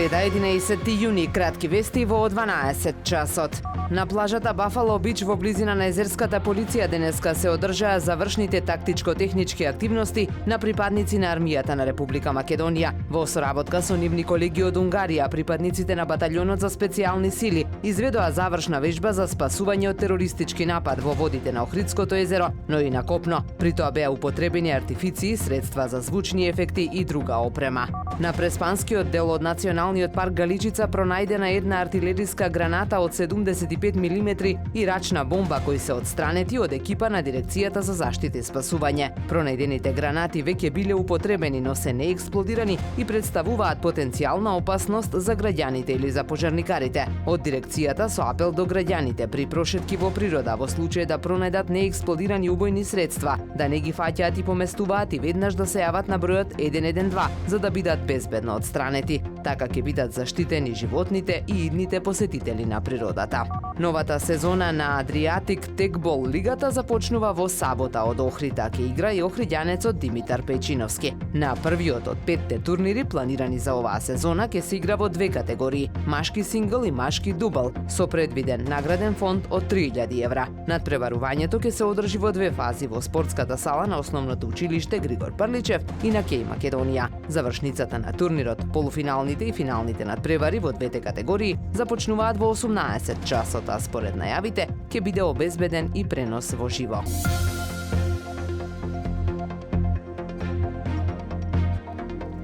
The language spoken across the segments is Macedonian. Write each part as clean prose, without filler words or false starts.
Среда 11 јуни, кратки вести во 12 часот. На плажата Бафало Бич во близина на езерската полиција денеска се одржаа завршните тактичко-технички активности на припадници на армијата на Република Македонија. Во соработка со нивни колеги од Унгарија, припадниците на баталјонот за специјални сили изведоа завршна вежба за спасување од терористички напад во водите на Охридското езеро, но и на копно. При тоа беа употребени артифици, средства за звучни ефекти и друга опрема. На преспанскиот дел од Националниот парк Галичица пронајдена една артилериска граната од 75 мм и рачна бомба кои се отстранети од екипа на Дирекцијата за заштита и спасување. Пронајдените гранати веќе биле употребени, но се не експлодирани и представуваат потенцијална опасност за граѓаните или за пожарникарите. Од Дирекцијата со апел до граѓаните при прошетки во природа во случај да пронајдат неексплодирани убојни средства, да не ги фаќаат и поместуваат и веднаш да се јават на бројот 112 за да бидат безбедно отстранети. Така ќе бидат заштитени животните и идните посетители на природата. Новата сезона на Адриатик Текбол лигата започнува во сабота. Од Охрида ќе игра и охриѓанецот Димитар Пејчиновски. На првиот од 5 турнири планирани за оваа сезона ќе се игра во две категории: машки сингл и машки дубл, со предвиден награден фонд од 3000 евра. Надпреварувањето ќе се одржи во две фази во спортската сала на основното училиште Григор Прличев и на Кеј Македонија. Завршницата на турнирот, полуфиналните и финалните надпревари во двете категории започнуваат во 18 часот, а според најавите ќе биде обезбеден и пренос во живо.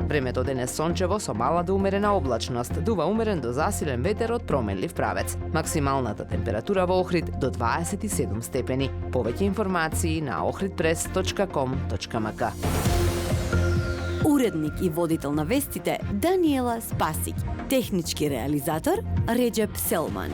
Времето денес сончево со мала до умерена облачност, дува умерен до засилен ветер од променлив правец. Максималната температура во Охрид до 27 степени. Повеќе информации на ohridpress.com.mk. Уредник и водител на вестите Даниела Спасик. Технички реализатор Реджеп Селман.